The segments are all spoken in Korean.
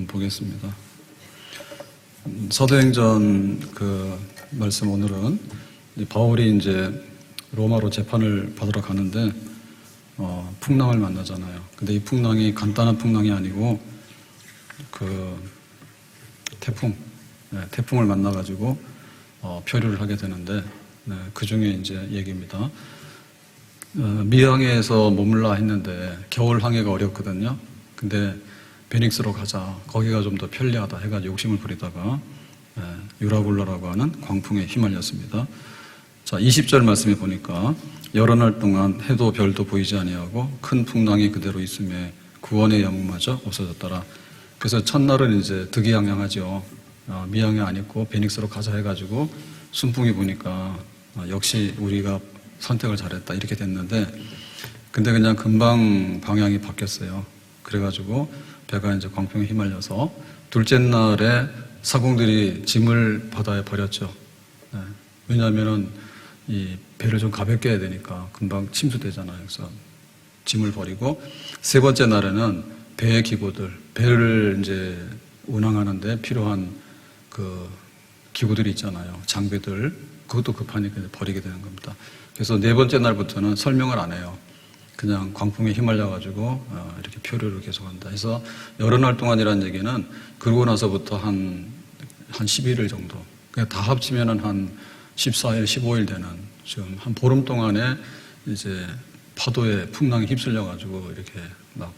좀 보겠습니다. 사도행전 그 말씀 오늘은 바울이 이제 로마로 재판을 받으러 가는데 풍랑을 만나잖아요. 근데 이 풍랑이 간단한 풍랑이 아니고 그 태풍을 만나가지고 표류를 하게 되는데 그 중에 이제 얘기입니다. 미항에서 머물라 했는데 겨울 항해가 어렵거든요. 근데 베닉스로 가자. 거기가 좀 더 편리하다 해가지고 욕심을 부리다가 유라굴라라고 하는 광풍에 휘말렸습니다. 자, 20절 말씀에 보니까 여러 날 동안 해도 별도 보이지 아니하고 큰 풍랑이 그대로 있음에 구원의 영웅마저 없어졌더라. 그래서 첫날은 이제 득이양양하죠. 미항에 안 있고 베닉스로 가자 해가지고 순풍이 부니까 역시 우리가 선택을 잘했다 이렇게 됐는데, 근데 그냥 금방 방향이 바뀌었어요. 그래가지고 배가 이제 광풍에 휘말려서 둘째 날에 사공들이 짐을 바다에 버렸죠. 왜냐하면은 이 배를 좀 가볍게 해야 되니까 금방 침수되잖아요. 그래서 짐을 버리고 세 번째 날에는 배의 기구들, 배를 이제 운항하는데 필요한 그 기구들이 있잖아요. 장비들, 그것도 급하니까 버리게 되는 겁니다. 그래서 네 번째 날부터는 설명을 안 해요. 그냥 광풍에 휘말려가지고 이렇게 표류를 계속한다. 해서 여러 날 동안이라는 얘기는 그러고 나서부터 한 11일 정도. 그냥 다 합치면은 한 14일, 15일 되는 지금 한 보름 동안에 이제 파도에 풍랑에 휩쓸려가지고 이렇게 막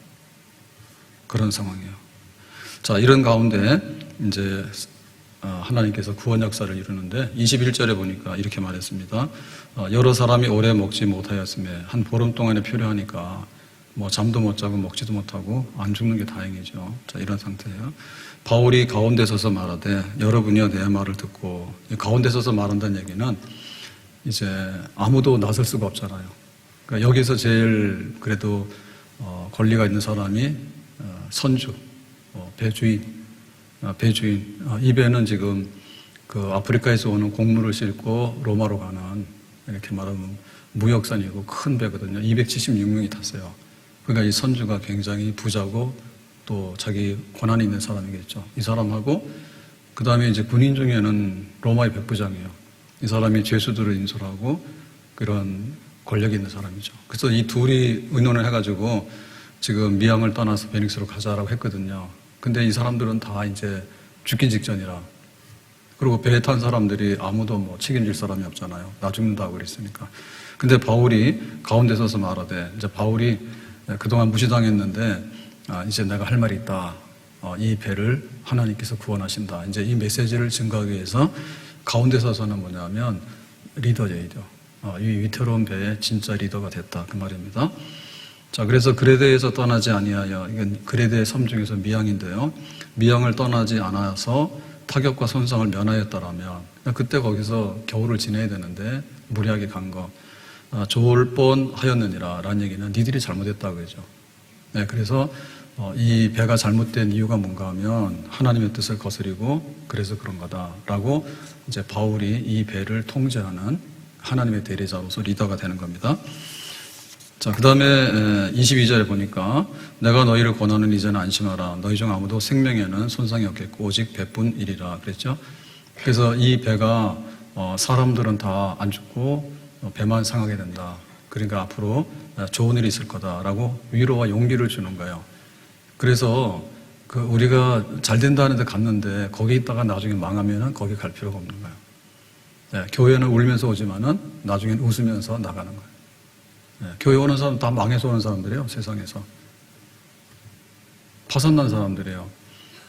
그런 상황이에요. 자, 이런 가운데 이제 하나님께서 구원 역사를 이루는데 21절에 보니까 이렇게 말했습니다. 여러 사람이 오래 먹지 못하였음에 한 보름 동안에 표류하니까 뭐 잠도 못 자고 먹지도 못하고 안 죽는 게 다행이죠. 자, 이런 상태예요. 바울이 가운데 서서 말하되 여러분이여 내 말을 듣고, 가운데 서서 말한다는 얘기는 이제 아무도 나설 수가 없잖아요. 그러니까 여기서 제일 그래도 권리가 있는 사람이 선주, 배주인. 이 배는 지금 그 아프리카에서 오는 곡물을 싣고 로마로 가는, 이렇게 말하면 무역선이고 큰 배거든요. 276명이 탔어요. 그러니까 이 선주가 굉장히 부자고 또 자기 권한이 있는 사람이겠죠. 이 사람하고 그 다음에 이제 군인 중에는 로마의 백부장이에요. 이 사람이 죄수들을 인솔하고 그런 권력이 있는 사람이죠. 그래서 이 둘이 의논을 해가지고 지금 미항을 떠나서 베닉스로 가자라고 했거든요. 근데 이 사람들은 다 이제 죽기 직전이라, 그리고 배에 탄 사람들이 아무도 뭐 책임질 사람이 없잖아요. 나 죽는다고 그랬으니까. 근데 바울이 가운데 서서 말하되, 이제 바울이 그동안 무시당했는데 이제 내가 할 말이 있다. 이 배를 하나님께서 구원하신다. 이제 이 메시지를 증거하기 위해서 가운데 서서는 뭐냐면 리더제이죠. 이 위태로운 배의 진짜 리더가 됐다. 그 말입니다. 자, 그래서 그레데에서 떠나지 아니하여, 이건 그레데의 섬 중에서 미항인데요. 미항을 떠나지 않아서 타격과 손상을 면하였다라면 그때 거기서 겨울을 지내야 되는데 무리하게 간 거, 좋을 뻔 하였느니라 라는 얘기는 니들이 잘못했다 그러죠. 그래서 이 배가 잘못된 이유가 뭔가 하면 하나님의 뜻을 거스리고 그래서 그런 거다라고 이제 바울이 이 배를 통제하는 하나님의 대리자로서 리더가 되는 겁니다. 자, 그 다음에 22절에 보니까 내가 너희를 권하는 이제는 안심하라. 너희 중 아무도 생명에는 손상이 없겠고 오직 배뿐이리라 그랬죠. 그래서 이 배가 사람들은 다 안 죽고 배만 상하게 된다. 그러니까 앞으로 좋은 일이 있을 거다라고 위로와 용기를 주는 거예요. 그래서 우리가 잘 된다는 데 갔는데 거기 있다가 나중에 망하면은 거기 갈 필요가 없는 거예요. 교회는 울면서 오지만은 나중엔 웃으면서 나가는 거예요. 교회 오는 사람 다 망해서 오는 사람들이에요. 세상에서 파산난 사람들이에요.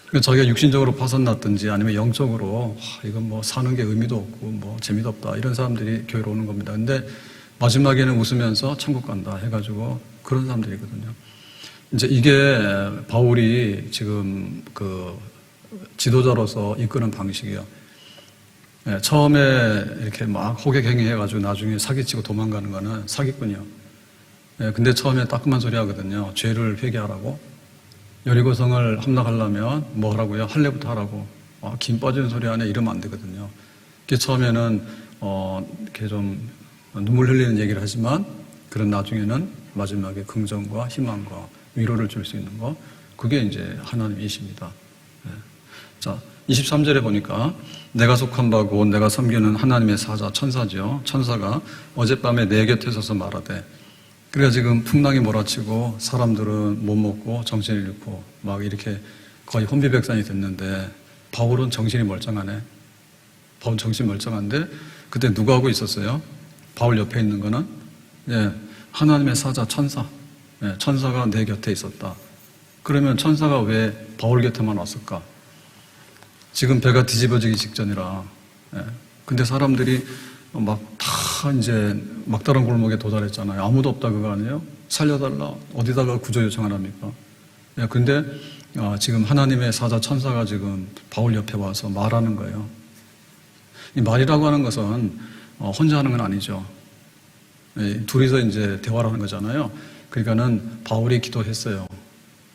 그러니까 자기가 육신적으로 파산났든지 아니면 영적으로 이건 뭐 사는 게 의미도 없고 뭐 재미도 없다 이런 사람들이 교회로 오는 겁니다. 근데 마지막에는 웃으면서 천국 간다 해가지고 그런 사람들이거든요. 이제 이게 바울이 지금 그 지도자로서 이끄는 방식이에요. 처음에 이렇게 막 호객행위 해가지고 나중에 사기치고 도망가는 거는 사기꾼이요. 근데 처음에 따끔한 소리 하거든요. 죄를 회개하라고. 여리고성을 함락하려면 뭐 하라고요? 할례부터 하라고. 김 빠지는 소리 안에 이러면 안 되거든요. 처음에는 이렇게 좀 눈물 흘리는 얘기를 하지만 그런 나중에는 마지막에 긍정과 희망과 위로를 줄 수 있는 거, 그게 이제 하나님이십니다. 자, 23절에 보니까 내가 속한 바고 내가 섬기는 하나님의 사자, 천사죠. 천사가 어젯밤에 내 곁에 서서 말하되, 그러니까 지금 풍랑이 몰아치고 사람들은 못 먹고 정신을 잃고 막 이렇게 거의 혼비백산이 됐는데 바울은 정신이 멀쩡하네. 바울 정신이 멀쩡한데 그때 누가 하고 있었어요? 바울 옆에 있는 거는 하나님의 사자, 천사. 천사가 내 곁에 있었다. 그러면 천사가 왜 바울 곁에만 왔을까? 지금 배가 뒤집어지기 직전이라. 근데 사람들이 막 다 이제 막다른 골목에 도달했잖아요. 아무도 없다 그거 아니에요? 살려달라. 어디다가 구조 요청하랍니까? 근데 지금 하나님의 사자 천사가 지금 바울 옆에 와서 말하는 거예요. 이 말이라고 하는 것은 혼자 하는 건 아니죠. 둘이서 이제 대화를 하는 거잖아요. 그러니까는 바울이 기도했어요.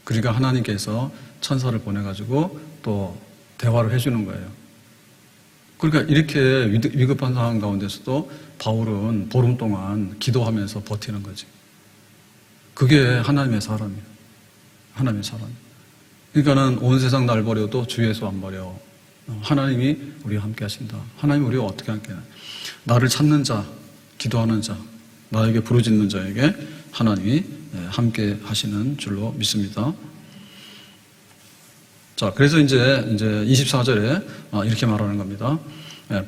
그러니까 하나님께서 천사를 보내가지고 또 대화를 해주는 거예요. 그러니까 이렇게 위급한 상황 가운데서도 바울은 보름 동안 기도하면서 버티는 거지. 그게 하나님의 사람이에요. 하나님의 사람. 그러니까는 온 세상 날 버려도 주 예수 안 버려. 하나님이 우리와 함께 하신다. 하나님이 우리와 어떻게 함께 하냐. 나를 찾는 자, 기도하는 자, 나에게 부르짖는 자에게 하나님이 함께 하시는 줄로 믿습니다. 자, 그래서 이제 24절에 이렇게 말하는 겁니다.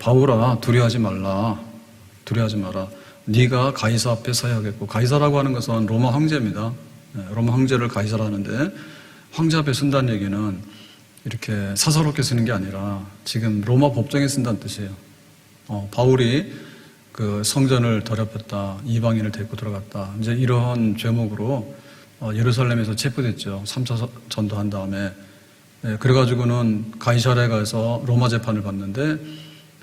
바울아, 두려워하지 말라. 두려워하지 마라. 네가 가이사 앞에 서야겠고, 가이사라고 하는 것은 로마 황제입니다. 로마 황제를 가이사라 하는데, 황제 앞에 쓴다는 얘기는 이렇게 사사롭게 쓰는 게 아니라 지금 로마 법정에 쓴다는 뜻이에요. 바울이 그 성전을 더럽혔다, 이방인을 데리고 들어갔다. 이제 이러한 죄목으로 예루살렘에서 체포됐죠. 3차 전도한 다음에. 그래가지고는 가이사라에 가서 로마 재판을 받는데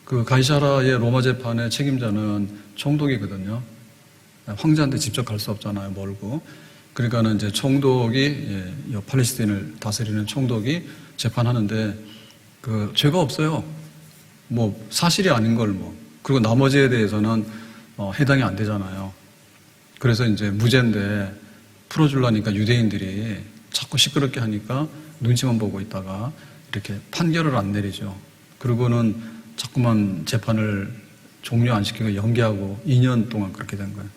그 가이사라의 로마 재판의 책임자는 총독이거든요. 황제한테 직접 갈 수 없잖아요. 멀고. 그러니까는 이제 총독이 팔레스틴을 다스리는 총독이 재판하는데 그 죄가 없어요. 뭐 사실이 아닌 걸 뭐. 그리고 나머지에 대해서는 해당이 안 되잖아요. 그래서 이제 무죄인데 풀어주려니까 유대인들이 자꾸 시끄럽게 하니까 눈치만 보고 있다가 이렇게 판결을 안 내리죠. 그리고는 자꾸만 재판을 종료 안 시키고 연기하고 2년 동안 그렇게 된 거예요.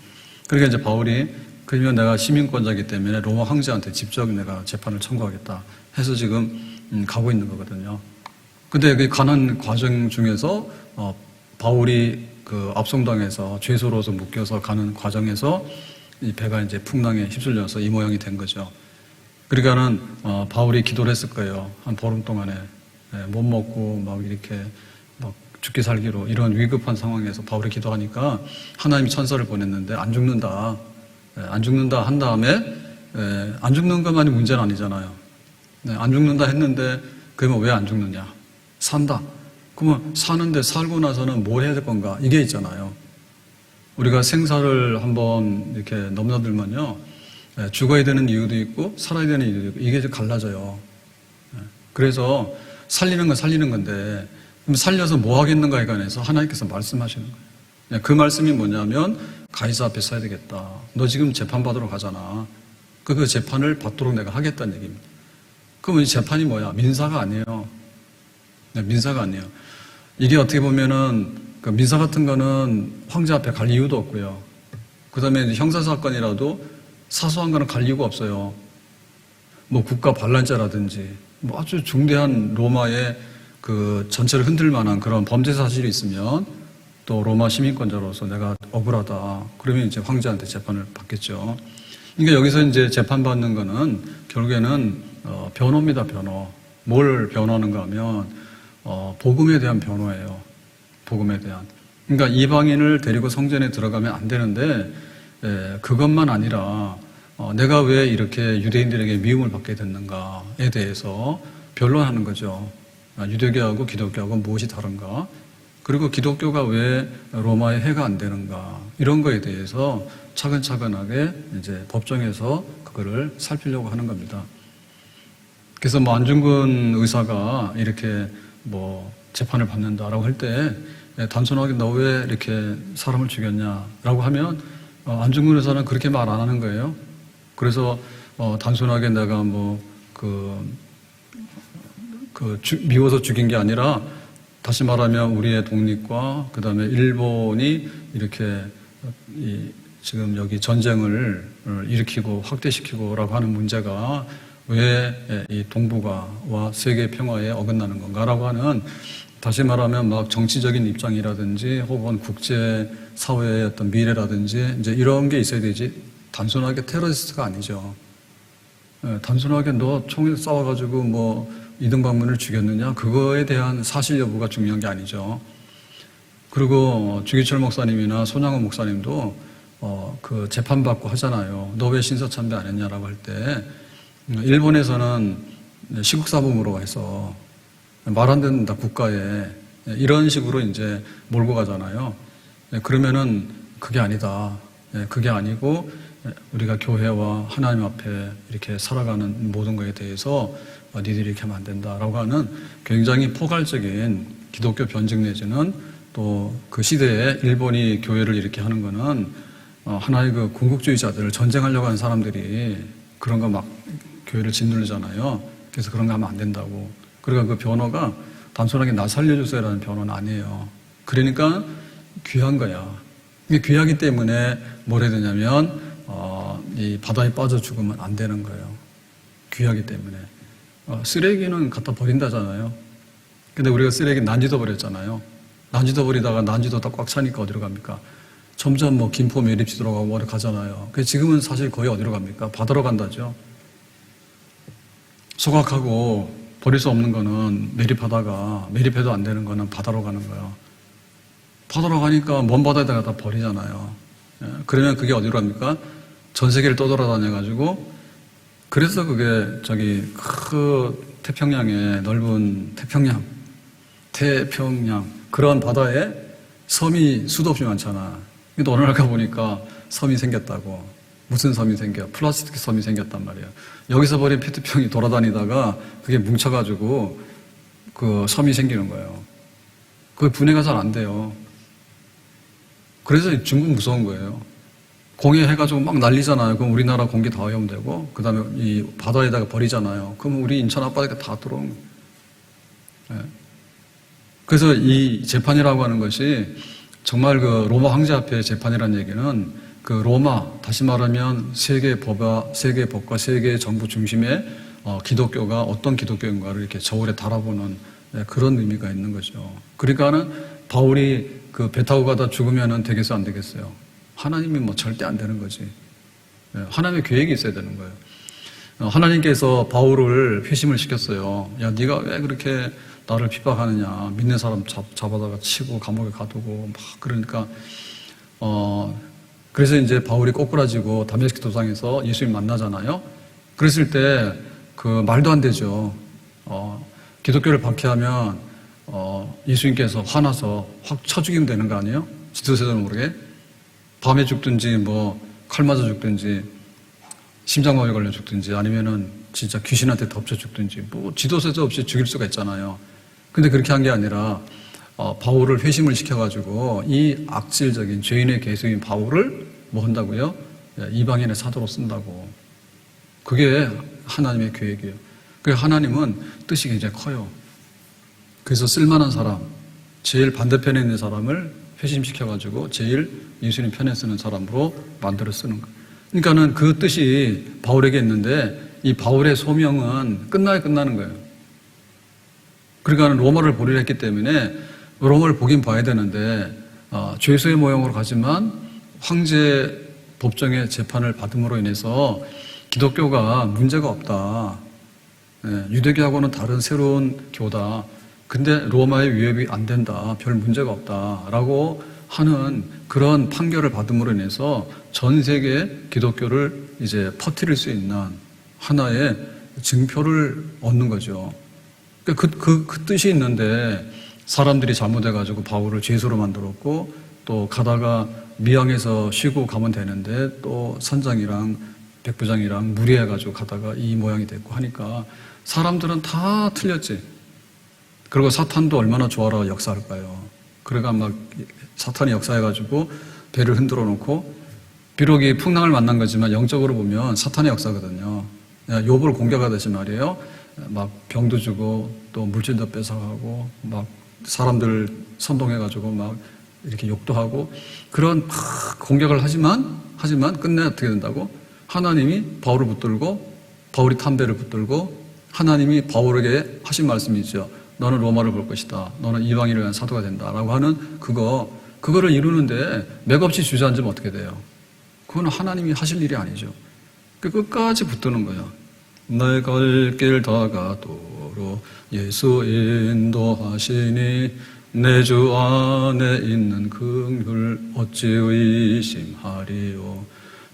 그러니까 이제 바울이 그러면 내가 시민권자이기 때문에 로마 황제한테 직접 내가 재판을 청구하겠다 해서 지금 가고 있는 거거든요. 근데 그 가는 과정 중에서 바울이 그 압송당해서 죄수로서 묶여서 가는 과정에서 이 배가 이제 풍랑에 휩쓸려서 이 모양이 된 거죠. 그러니까는 바울이 기도를 했을 거예요. 한 보름 동안에 못 먹고 막 이렇게 막 죽기 살기로 이런 위급한 상황에서 바울이 기도하니까 하나님이 천사를 보냈는데 안 죽는다. 안 죽는다 한 다음에 안 죽는 것만이 문제는 아니잖아요. 안 죽는다 했는데 그러면 왜 안 죽느냐? 산다. 그러면 사는데 살고 나서는 뭘 해야 될 건가? 이게 있잖아요. 우리가 생사를 한번 이렇게 넘나들면요. 죽어야 되는 이유도 있고 살아야 되는 이유도 있고 이게 갈라져요. 그래서 살리는 건 살리는 건데 그럼 살려서 뭐 하겠는가에 관해서 하나님께서 말씀하시는 거예요. 그 말씀이 뭐냐면 가이사 앞에 서야 되겠다. 너 지금 재판받으러 가잖아. 그 재판을 받도록 내가 하겠다는 얘기입니다. 그러면 이 재판이 뭐야? 민사가 아니에요. 민사가 아니에요. 이게 어떻게 보면은 그 민사 같은 거는 황제 앞에 갈 이유도 없고요. 그 다음에 형사사건이라도 사소한 거는 갈 이유가 없어요. 뭐 국가 반란죄라든지 뭐 아주 중대한 로마의 그 전체를 흔들 만한 그런 범죄 사실이 있으면 또 로마 시민권자로서 내가 억울하다. 그러면 이제 황제한테 재판을 받겠죠. 그러니까 여기서 이제 재판받는 거는 결국에는 변호입니다, 변호. 뭘 변호하는가 하면 복음에 대한 변호예요. 복음에 대한. 그러니까 이방인을 데리고 성전에 들어가면 안 되는데 그것만 아니라 내가 왜 이렇게 유대인들에게 미움을 받게 됐는가에 대해서 변론하는 거죠. 유대교하고 기독교하고 무엇이 다른가? 그리고 기독교가 왜 로마에 해가 안 되는가? 이런 거에 대해서 차근차근하게 이제 법정에서 그거를 살피려고 하는 겁니다. 그래서 뭐 안중근 의사가 이렇게 뭐 재판을 받는다라고 할 때 단순하게 너 왜 이렇게 사람을 죽였냐라고 하면 안중근 의사는 그렇게 말 안 하는 거예요. 그래서 단순하게 내가 뭐 그 미워서 죽인 게 아니라 다시 말하면 우리의 독립과 그 다음에 일본이 이렇게 지금 여기 전쟁을 일으키고 확대시키고라고 하는 문제가 왜 이 동북아와 세계 평화에 어긋나는 건가라고 하는, 다시 말하면 막 정치적인 입장이라든지 혹은 국제 사회의 어떤 미래라든지 이제 이런 게 있어야 되지, 단순하게 테러리스트가 아니죠. 단순하게 너 총에 싸워가지고 뭐 이등방문을 죽였느냐, 그거에 대한 사실 여부가 중요한 게 아니죠. 그리고 주기철 목사님이나 손양호 목사님도 그 재판받고 하잖아요. 너 왜 신서참배 안 했냐라고 할 때, 일본에서는 시국사범으로 해서 말 안 듣는다 국가에, 이런 식으로 이제 몰고 가잖아요. 그러면은 그게 아니다. 그게 아니고 우리가 교회와 하나님 앞에 이렇게 살아가는 모든 것에 대해서 니들이 이렇게 하면 안 된다라고 하는 굉장히 포괄적인 기독교 변증 내지는 또 그 시대에 일본이 교회를 이렇게 하는 거는 하나의 그 군국주의자들, 전쟁하려고 하는 사람들이 그런 거 막 교회를 짓누르잖아요. 그래서 그런 거 하면 안 된다고. 그러니까 그 변호가 단순하게 나 살려주세요라는 변호는 아니에요. 그러니까 귀한 거야. 이게 귀하기 때문에 뭘 해야 되냐면 이 바다에 빠져 죽으면 안 되는 거예요. 귀하기 때문에. 쓰레기는 갖다 버린다잖아요. 근데 우리가 쓰레기 난지도 버렸잖아요. 난지도 버리다가 난지도 다 꽉 차니까 어디로 갑니까? 점점 뭐 김포 매립지도로 가고 어디 가잖아요. 그래서 지금은 사실 거의 어디로 갑니까? 바다로 간다죠. 소각하고 버릴 수 없는 거는 매립하다가 매립해도 안 되는 거는 바다로 가는 거예요. 바다로 가니까 먼 바다에다가 다 버리잖아요. 그러면 그게 어디로 갑니까? 전 세계를 떠돌아다녀가지고, 그래서 그게 저기 그 태평양의 넓은 태평양 그런 바다에 섬이 수도 없이 많잖아. 근데 어느 날 가보니까 섬이 생겼다고. 무슨 섬이 생겨? 플라스틱 섬이 생겼단 말이야. 여기서 버린 페트병이 돌아다니다가 그게 뭉쳐가지고 그 섬이 생기는 거예요. 그게 분해가 잘 안 돼요. 그래서 중국 무서운 거예요. 공해해가지고 막 난리잖아요. 그럼 우리나라 공기 다 오염되고, 그 다음에 이 바다에다가 버리잖아요. 그럼 우리 인천 앞바다에 다 들어오는 거예요. 네. 그래서 이 재판이라고 하는 것이 정말 그 로마 황제 앞에 재판이라는 얘기는 그 로마, 다시 말하면 세계 법과 세계 정부 중심의 기독교가 어떤 기독교인가를 이렇게 저울에 달아보는 그런 의미가 있는 거죠. 그러니까는 바울이 그 배 타고 가다 죽으면은 되겠어, 안 되겠어요? 하나님이 뭐 절대 안 되는 거지. 하나님의 계획이 있어야 되는 거예요. 하나님께서 바울을 회심을 시켰어요. 야, 네가 왜 그렇게 나를 핍박하느냐? 믿는 사람 잡아다가 치고 감옥에 가두고 막 그러니까 그래서 이제 바울이 꼬꾸라지고 다메스크 도상에서 예수님 만나잖아요. 그랬을 때 그 말도 안 되죠. 기독교를 박해하면 예수님께서 화나서 확 쳐 죽이면 되는 거 아니에요? 지도세도 모르게 밤에 죽든지 뭐 칼 맞아 죽든지 심장마비 걸려 죽든지 아니면은 진짜 귀신한테 덮쳐 죽든지 뭐 지도세도 없이 죽일 수가 있잖아요. 근데 그렇게 한 게 아니라 바울을 회심을 시켜가지고 이 악질적인 죄인의 계수인 바울을 뭐 한다고요? 이방인의 사도로 쓴다고. 그게 하나님의 계획이에요. 그래서 하나님은 뜻이 굉장히 커요. 그래서 쓸만한 사람, 제일 반대편에 있는 사람을 회심시켜가지고 제일 예수님 편에 쓰는 사람으로 만들어 쓰는 거예요. 그러니까는 그 뜻이 바울에게 있는데 이 바울의 소명은 끝나는 거예요. 그러니까 로마를 보리라 했기 때문에 로마를 보긴 봐야 되는데 죄수의 모형으로 가지만 황제 법정의 재판을 받음으로 인해서 기독교가 문제가 없다. 유대교하고는 다른 새로운 교다. 근데 로마의 위협이 안 된다. 별 문제가 없다라고 하는 그런 판결을 받음으로 인해서 전 세계 기독교를 이제 퍼뜨릴 수 있는 하나의 증표를 얻는 거죠. 그 뜻이 있는데 사람들이 잘못해가지고 바울을 죄수로 만들었고 또 가다가 미항에서 쉬고 가면 되는데 또 선장이랑 백부장이랑 무리해가지고 가다가 이 모양이 됐고 하니까 사람들은 다 틀렸지. 그리고 사탄도 얼마나 좋아라 역사할까요? 그래가 막 사탄이 역사해가지고 배를 흔들어 놓고 비록 이 풍랑을 만난 거지만 영적으로 보면 사탄의 역사거든요. 욥을 공격하듯이 말이에요. 막 병도 주고 또 물질도 뺏어가고 막 사람들 선동해가지고 막 이렇게 욕도 하고 그런 막 공격을 하지만 끝내 어떻게 된다고? 하나님이 바울을 붙들고 바울이 담배를 붙들고 하나님이 바울에게 하신 말씀이 있죠. 너는 로마를 볼 것이다. 너는 이방인을 위한 사도가 된다라고 하는 그거를 이루는데 맥없이 주저앉으면 어떻게 돼요? 그건 하나님이 하실 일이 아니죠. 끝까지 붙드는 거예요. 내 갈 길 다가도록 예수 인도하시니 내 주 안에 있는 긍휼 어찌 의심하리요.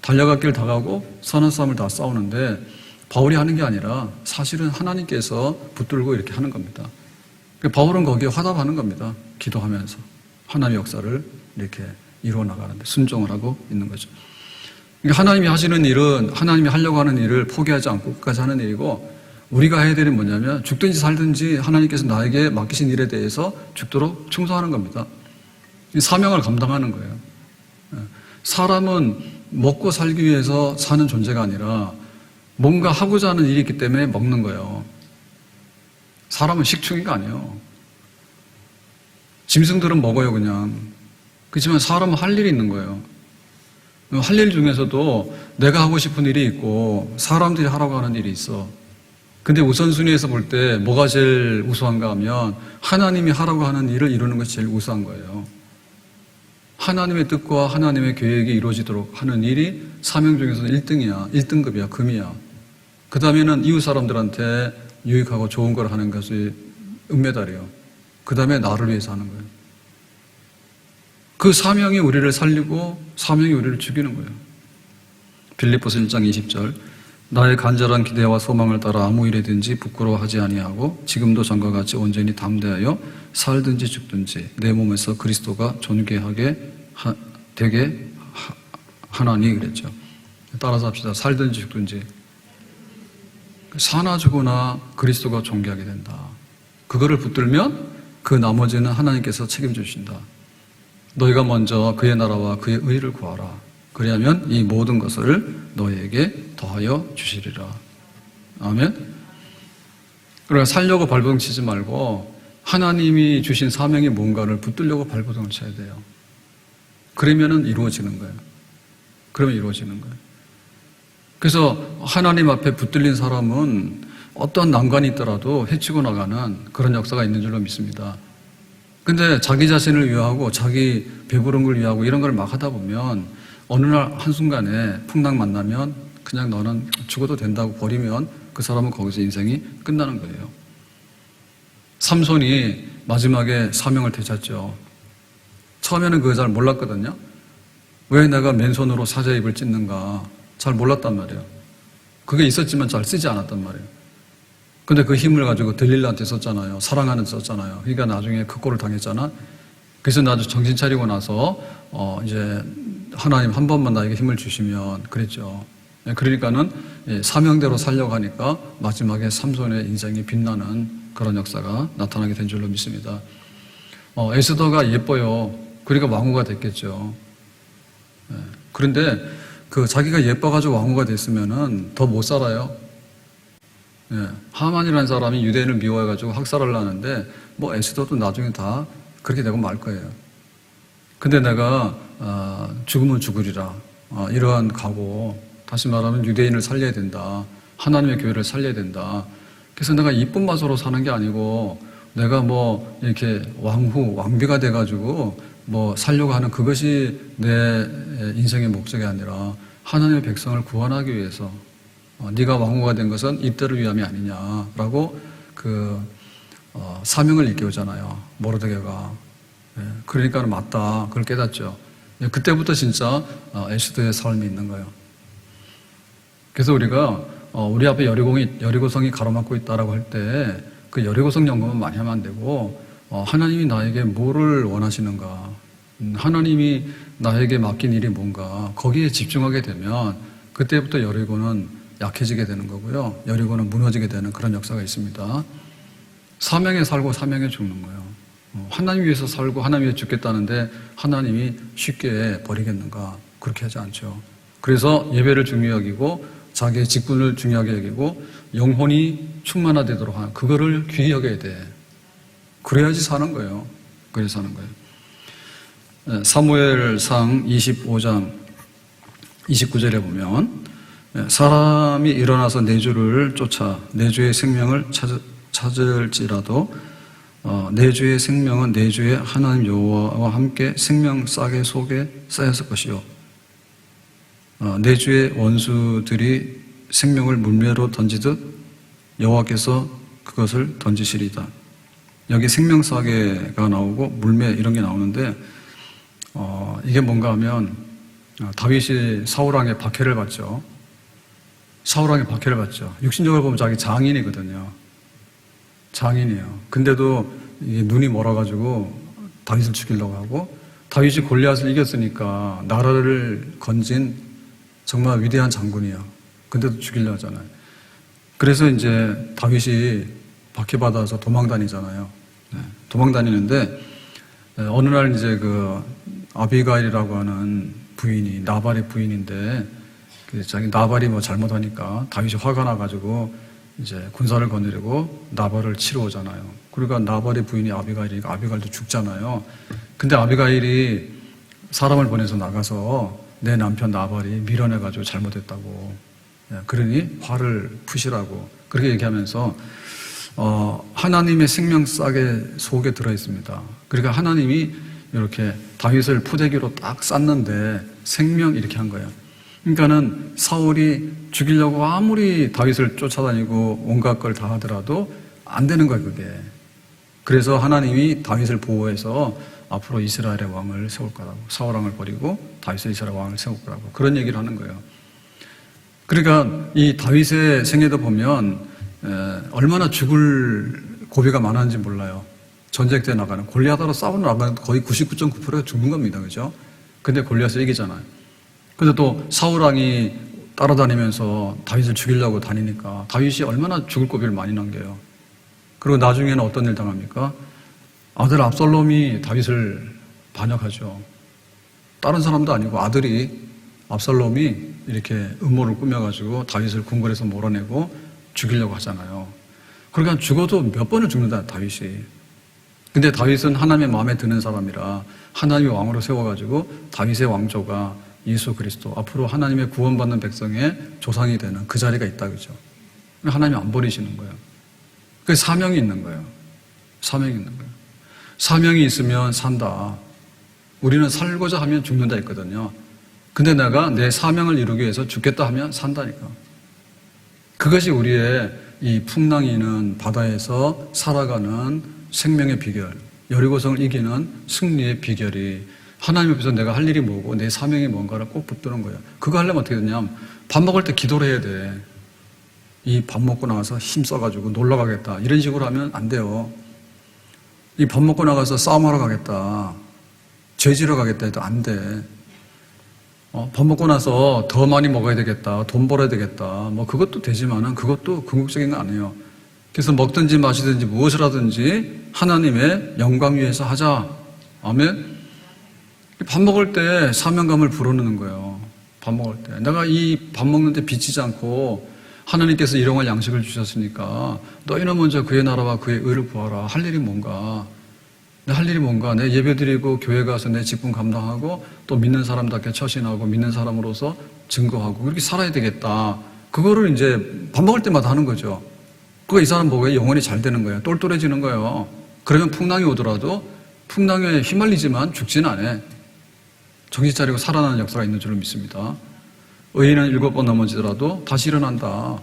달려갈 길 다가고 선한 싸움을 다 싸우는데 바울이 하는 게 아니라 사실은 하나님께서 붙들고 이렇게 하는 겁니다. 바울은 거기에 화답하는 겁니다. 기도하면서 하나님의 역사를 이렇게 이루어 나가는데 순종을 하고 있는 거죠. 하나님이 하시는 일은 하나님이 하려고 하는 일을 포기하지 않고 끝까지 하는 일이고 우리가 해야 되는 뭐냐면 죽든지 살든지 하나님께서 나에게 맡기신 일에 대해서 죽도록 충성하는 겁니다. 사명을 감당하는 거예요. 사람은 먹고 살기 위해서 사는 존재가 아니라 뭔가 하고자 하는 일이 있기 때문에 먹는 거예요. 사람은 식충이가 아니에요. 짐승들은 먹어요 그냥. 그렇지만 사람은 할 일이 있는 거예요. 할 일 중에서도 내가 하고 싶은 일이 있고 사람들이 하라고 하는 일이 있어. 근데 우선순위에서 볼 때 뭐가 제일 우수한가 하면 하나님이 하라고 하는 일을 이루는 것이 제일 우수한 거예요. 하나님의 뜻과 하나님의 계획이 이루어지도록 하는 일이 사명 중에서는 1등이야. 1등급이야. 금이야. 그 다음에는 이웃 사람들한테 유익하고 좋은 걸 하는 것이 은메달이에요. 그 다음에 나를 위해서 하는 거예요. 그 사명이 우리를 살리고 사명이 우리를 죽이는 거예요. 빌립보서 1장 20절 나의 간절한 기대와 소망을 따라 아무 일이든지 부끄러워하지 아니하고 지금도 전과 같이 온전히 담대하여 살든지 죽든지 내 몸에서 그리스도가 존귀하게 되게 하나니 그랬죠. 따라서 합시다. 살든지 죽든지 사나 죽으나 그리스도가 존귀하게 된다. 그거를 붙들면 그 나머지는 하나님께서 책임져 주신다. 너희가 먼저 그의 나라와 그의 의를 구하라. 그리하면 이 모든 것을 너희에게 더하여 주시리라. 아멘. 그러니까 살려고 발버둥 치지 말고 하나님이 주신 사명이 뭔가를 붙들려고 발버둥을 쳐야 돼요. 그러면은 이루어지는 거예요. 그러면 이루어지는 거예요. 그래서 하나님 앞에 붙들린 사람은 어떤 난관이 있더라도 헤치고 나가는 그런 역사가 있는 줄로 믿습니다. 근데 자기 자신을 위하고 자기 배부른 걸 위하고 이런 걸 막 하다 보면 어느 날 한순간에 풍랑 만나면 그냥 너는 죽어도 된다고 버리면 그 사람은 거기서 인생이 끝나는 거예요. 삼손이 마지막에 사명을 되찾죠. 처음에는 그거 잘 몰랐거든요. 왜 내가 맨손으로 사자 입을 찢는가 잘 몰랐단 말이에요. 그게 있었지만 잘 쓰지 않았단 말이에요. 근데 그 힘을 가지고 들릴라한테 썼잖아요. 사랑하는 데 썼잖아요. 그러니까 나중에 그 꼴을 당했잖아. 그래서 나도 정신 차리고 나서 이제 하나님 한 번만 나에게 힘을 주시면 그랬죠. 그러니까는 사명대로 살려고 하니까 마지막에 삼손의 인생이 빛나는 그런 역사가 나타나게 된 줄로 믿습니다. 에스더가 예뻐요. 그러니까 왕후가 됐겠죠. 그런데 그 자기가 예뻐가지고 왕후가 됐으면은 더 못 살아요. 하만이라는 사람이 유대인을 미워해가지고 학살을 하는데 뭐 에스더도 나중에 다 그렇게 되고 말 거예요. 근데 내가 죽으면 죽으리라 이러한 각오, 다시 말하면 유대인을 살려야 된다. 하나님의 교회를 살려야 된다. 그래서 내가 이쁜 맛으로 사는 게 아니고 내가 뭐 이렇게 왕비가 돼가지고 뭐 살려고 하는 그것이 내 인생의 목적이 아니라 하나님의 백성을 구원하기 위해서 네가 왕후가 된 것은 이때를 위함이 아니냐라고 사명을 일깨우잖아요. 모르드게가. 그러니까 맞다. 그걸 깨닫죠. 그때부터 진짜 에스더의 삶이 있는 거예요. 그래서 우리가 우리 앞에 여리고성이 가로막고 있다라고 할 때 그 여리고성 연구만 많이 하면 안 되고 하나님이 나에게 뭐를 원하시는가, 하나님이 나에게 맡긴 일이 뭔가 거기에 집중하게 되면 그때부터 여리고는 약해지게 되는 거고요. 여리고는 무너지게 되는 그런 역사가 있습니다. 사명에 살고 사명에 죽는 거예요. 하나님 위해서 살고 하나님 위해 죽겠다는데 하나님이 쉽게 버리겠는가? 그렇게 하지 않죠. 그래서 예배를 중요히 여기고 자기의 직분을 중요하게 여기고 영혼이 충만화되도록 하는 그거를 귀히 여겨야 돼. 그래야지 사는 거예요. 그래서 사는 거예요. 사무엘상 25장 29절에 보면 사람이 일어나서 내 주를 쫓아 내 주의 생명을 찾을지라도 내 주의 생명은 내 주의 하나님 여호와와 함께 생명 싸개 속에 쌓였을 것이요 내 주의 원수들이 생명을 물매로 던지듯 여호와께서 그것을 던지시리다. 여기 생명 싸개가 나오고 물매 이런 게 나오는데 이게 뭔가 하면 다윗이 사울왕의 박해를 받죠. 사울왕의 박해를 받죠. 육신적으로 보면 자기 장인이거든요. 장인이에요. 근데도 눈이 멀어가지고 다윗을 죽이려고 하고 다윗이 골리앗을 이겼으니까 나라를 건진 정말 위대한 장군이에요. 근데도 죽이려고 하잖아요. 그래서 이제 다윗이 박해받아서 도망다니잖아요. 도망다니는데 어느 날 이제 그 아비가일이라고 하는 부인이 나발의 부인인데 자기 나발이 뭐 잘못하니까 다윗이 화가 나가지고 이제 군사를 거느리고 나발을 치러 오잖아요. 그러니까 나발의 부인이 아비가일이니까 아비가일도 죽잖아요. 근데 아비가일이 사람을 보내서 나가서 내 남편 나발이 밀어내가지고 잘못했다고. 그러니 화를 푸시라고 그렇게 얘기하면서 하나님의 생명 싸개 속에 들어있습니다. 그러니까 하나님이 이렇게 다윗을 포대기로 딱 쌌는데 생명 이렇게 한 거예요. 그러니까는 사울이 죽이려고 아무리 다윗을 쫓아다니고 온갖 걸 다 하더라도 안 되는 거예요, 그게. 그래서 하나님이 다윗을 보호해서 앞으로 이스라엘의 왕을 세울 거라고, 사울 왕을 버리고 다윗의 이스라엘 왕을 세울 거라고 그런 얘기를 하는 거예요. 그러니까 이 다윗의 생애도 보면 얼마나 죽을 고비가 많았는지 몰라요. 전쟁 때 나가는 골리앗하러 싸우러 나가는 거의 99.9%가 죽는 겁니다, 그죠? 근데 골리앗을 이기잖아요. 근데 또 사울 왕이 따라다니면서 다윗을 죽이려고 다니니까 다윗이 얼마나 죽을 고비를 많이 남겨요. 그리고 나중에는 어떤 일 당합니까? 아들 압살롬이 다윗을 반역하죠. 다른 사람도 아니고 아들이 압살롬이 이렇게 음모를 꾸며가지고 다윗을 궁궐에서 몰아내고 죽이려고 하잖아요. 그러니까 죽어도 몇 번을 죽는다, 다윗이. 근데 다윗은 하나님의 마음에 드는 사람이라 하나님의 왕으로 세워가지고 다윗의 왕조가 예수 그리스도, 앞으로 하나님의 구원받는 백성의 조상이 되는 그 자리가 있다, 그죠? 하나님이 안 버리시는 거예요. 그 사명이 있는 거예요. 사명이 있는 거예요. 사명이 있으면 산다. 우리는 살고자 하면 죽는다 했거든요. 근데 내가 내 사명을 이루기 위해서 죽겠다 하면 산다니까. 그것이 우리의 이 풍랑이 있는 바다에서 살아가는 생명의 비결, 여리고성을 이기는 승리의 비결이 하나님 앞에서 내가 할 일이 뭐고 내 사명이 뭔가를 꼭 붙드는 거예요. 그거 하려면 어떻게 되냐면 밥 먹을 때 기도를 해야 돼. 이 밥 먹고 나가서 힘써가지고 놀러 가겠다. 이런 식으로 하면 안 돼요. 이 밥 먹고 나가서 싸움하러 가겠다. 죄지러 가겠다 해도 안 돼. 밥 먹고 나서 더 많이 먹어야 되겠다. 돈 벌어야 되겠다. 뭐 그것도 되지만은 그것도 궁극적인 건 아니에요. 그래서 먹든지 마시든지 무엇을 하든지 하나님의 영광 위해서 하자. 아멘. 밥 먹을 때 사명감을 불어넣는 거예요. 밥 먹을 때. 내가 이 밥 먹는데 비치지 않고 하나님께서 일용할 양식을 주셨으니까 너희는 먼저 그의 나라와 그의 의를 구하라. 할 일이 뭔가? 내 할 일이 뭔가? 내 예배드리고 교회 가서 내 직분 감당하고 또 믿는 사람답게 처신하고 믿는 사람으로서 증거하고 그렇게 살아야 되겠다. 그거를 이제 밥 먹을 때마다 하는 거죠. 그거 이 사람 보고 영혼이 잘 되는 거예요. 똘똘해지는 거예요. 그러면 풍랑이 오더라도 풍랑에 휘말리지만 죽지는 않아. 정신 차리고 살아나는 역사가 있는 줄로 믿습니다. 의인은 7번 넘어지더라도 다시 일어난다.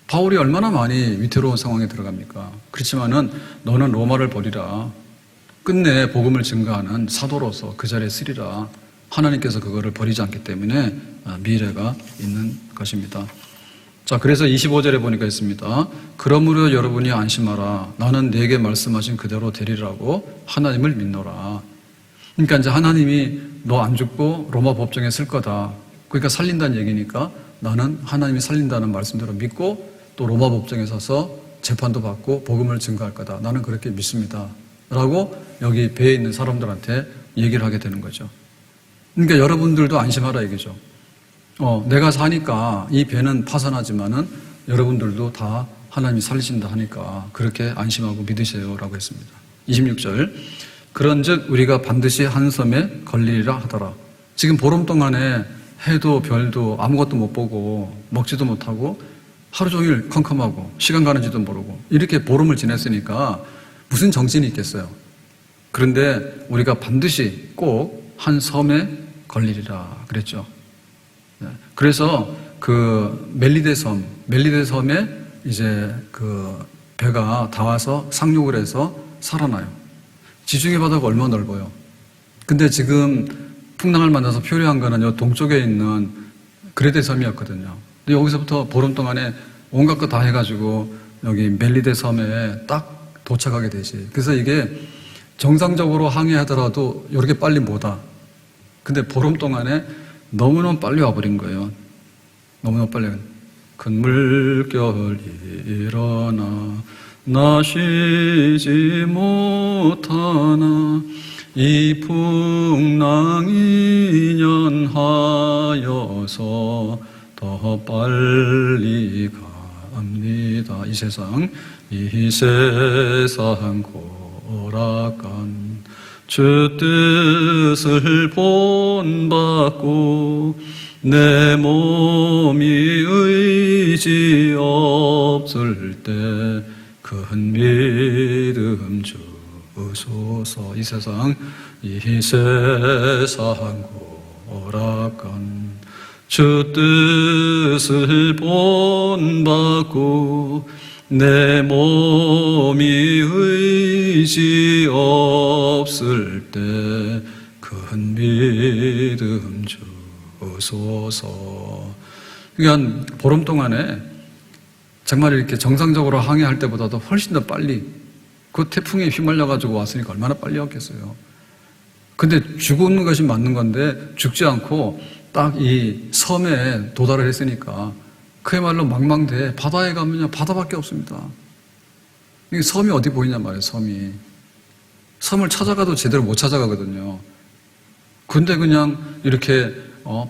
바울이 얼마나 많이 위태로운 상황에 들어갑니까? 그렇지만은 너는 로마를 버리라. 끝내 복음을 증거하는 사도로서 그 자리에 쓰리라. 하나님께서 그거를 버리지 않기 때문에 미래가 있는 것입니다. 자, 그래서 25절에 보니까 있습니다. 그러므로 여러분이 안심하라. 나는 네게 말씀하신 그대로 되리라고 하나님을 믿노라. 그러니까 이제 하나님이 너 안 죽고 로마 법정에 쓸 거다. 그러니까 살린다는 얘기니까 나는 하나님이 살린다는 말씀대로 믿고 또 로마 법정에 서서 재판도 받고 복음을 증거할 거다. 나는 그렇게 믿습니다. 라고 여기 배에 있는 사람들한테 얘기를 하게 되는 거죠. 그러니까 여러분들도 안심하라 얘기죠. 내가 사니까 이 배는 파산하지만은 여러분들도 다 하나님이 살리신다 하니까 그렇게 안심하고 믿으세요라고 했습니다. 26절. 그런즉 우리가 반드시 한 섬에 걸리리라 하더라. 지금 보름 동안에 해도 별도 아무것도 못 보고 먹지도 못하고 하루 종일 컴컴하고 시간 가는지도 모르고 이렇게 보름을 지냈으니까 무슨 정신이 있겠어요. 그런데 우리가 반드시 꼭 한 섬에 걸리리라 그랬죠. 그래서 그 멜리데 섬에 이제 그 배가 다 와서 상륙을 해서 살아나요. 지중해 바다가 얼마나 넓어요. 근데 지금 풍랑을 만나서 표류한 거는 요 동쪽에 있는 그레데 섬이었거든요. 근데 여기서부터 보름 동안에 온갖 거 다 해가지고 여기 멜리데 섬에 딱 도착하게 되지. 그래서 이게 정상적으로 항해하더라도 이렇게 빨리 못 와. 근데 보름 동안에 너무너무 빨리 와버린 거예요. 너무너무 빨리. 큰 물결이 일어나 나 쉬지 못하나 이 풍랑이 연하여서 더 빨리 갑니다. 이 세상 고락간 주 뜻을 본받고 내 몸이 의지 없을 때 큰 믿음 주소서. 이 세상 고락간 주 뜻을 본받고 내 몸이 의지 없을 때 큰 믿음 주소서. 그러니까 보름 동안에 정말 이렇게 정상적으로 항해할 때보다도 훨씬 더 빨리 그 태풍에 휘말려가지고 왔으니까 얼마나 빨리 왔겠어요. 근데 죽는 것이 맞는 건데 죽지 않고 딱 이 섬에 도달을 했으니까 그야말로 망망대해. 바다에 가면요 바다밖에 없습니다. 이게 섬이 어디 보이냐 말이에요. 섬을 찾아가도 제대로 못 찾아가거든요. 근데 그냥 이렇게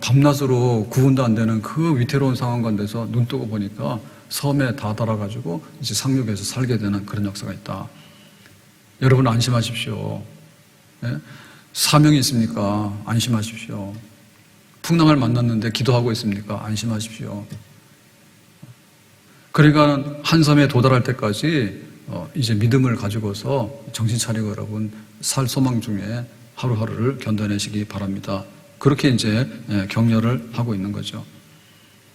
밤낮으로 구분도 안 되는 그 위태로운 상황 가운데서 눈 뜨고 보니까 섬에 다 달아가지고 이제 상륙해서 살게 되는 그런 역사가 있다. 여러분 안심하십시오. 예? 사명이 있습니까? 안심하십시오. 풍랑을 만났는데 기도하고 있습니까? 안심하십시오. 그러니까 한 섬에 도달할 때까지 이제 믿음을 가지고서 정신 차리고 여러분 살 소망 중에 하루하루를 견뎌내시기 바랍니다. 그렇게 이제 격려를 하고 있는 거죠.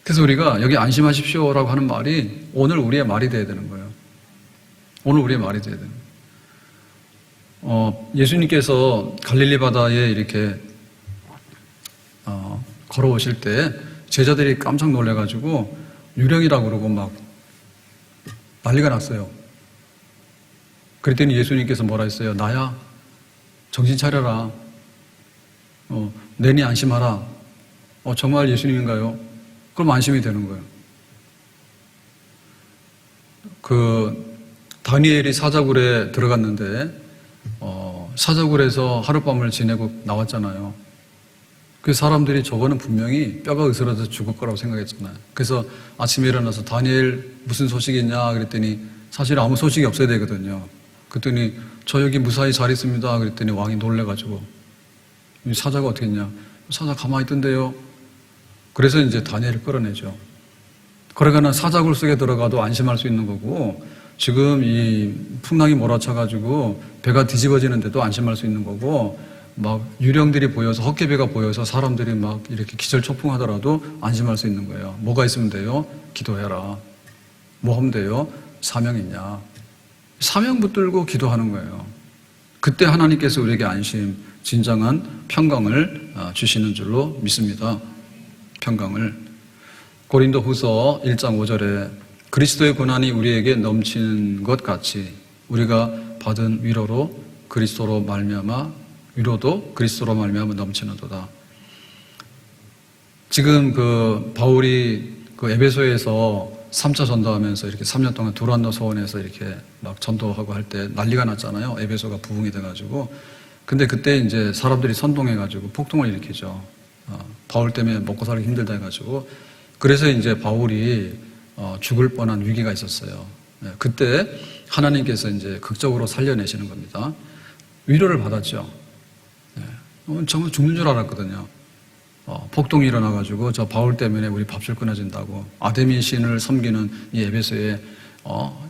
그래서 우리가 여기 안심하십시오라고 하는 말이 오늘 우리의 말이 돼야 되는 거예요. 오늘 우리의 말이 돼야 되는 거예요. 예수님께서 갈릴리 바다에 이렇게 걸어오실 때 제자들이 깜짝 놀래가지고 유령이라고 그러고 막 난리가 났어요. 그랬더니 예수님께서 뭐라 했어요? 나야. 정신 차려라. 내니 안심하라. 정말 예수님인가요? 그럼 안심이 되는 거예요. 다니엘이 사자굴에 들어갔는데 사자굴에서 하룻밤을 지내고 나왔잖아요. 그 사람들이 저거는 분명히 뼈가 으스러져서 죽을 거라고 생각했잖아요. 그래서 아침에 일어나서 다니엘 무슨 소식이 있냐 그랬더니 사실 아무 소식이 없어야 되거든요. 그랬더니 저 여기 무사히 잘 있습니다. 그랬더니 왕이 놀래가지고 이 사자가 어떻게 했냐? 사자 가만히 있던데요. 그래서 이제 다니엘을 끌어내죠. 그러니까 사자굴 속에 들어가도 안심할 수 있는 거고 지금 이 풍랑이 몰아쳐가지고 배가 뒤집어지는데도 안심할 수 있는 거고 막 유령들이 보여서 헛개배가 보여서 사람들이 막 이렇게 기절초풍하더라도 안심할 수 있는 거예요. 뭐가 있으면 돼요? 기도해라. 뭐 하면 돼요? 사명 있냐? 사명 붙들고 기도하는 거예요. 그때 하나님께서 우리에게 안심, 진정한 평강을 주시는 줄로 믿습니다. 평강을. 고린도 후서 1장 5절에 그리스도의 고난이 우리에게 넘치는 것 같이 우리가 받은 위로도 그리스도로 말미암아 넘치는도다. 지금 바울이 에베소에서 3차 전도하면서 이렇게 3년 동안 두란노 소원에서 이렇게 막 전도하고 할 때 난리가 났잖아요. 에베소가 부흥이 돼가지고. 근데 그때 이제 사람들이 선동해가지고 폭동을 일으키죠. 바울 때문에 먹고 살기 힘들다 해가지고 그래서 이제 바울이 죽을 뻔한 위기가 있었어요. 그때 하나님께서 이제 극적으로 살려내시는 겁니다. 위로를 받았죠. 정말 죽는 줄 알았거든요. 폭동이 일어나가지고 저 바울 때문에 우리 밥줄 끊어진다고 아데미 신을 섬기는 이 에베소에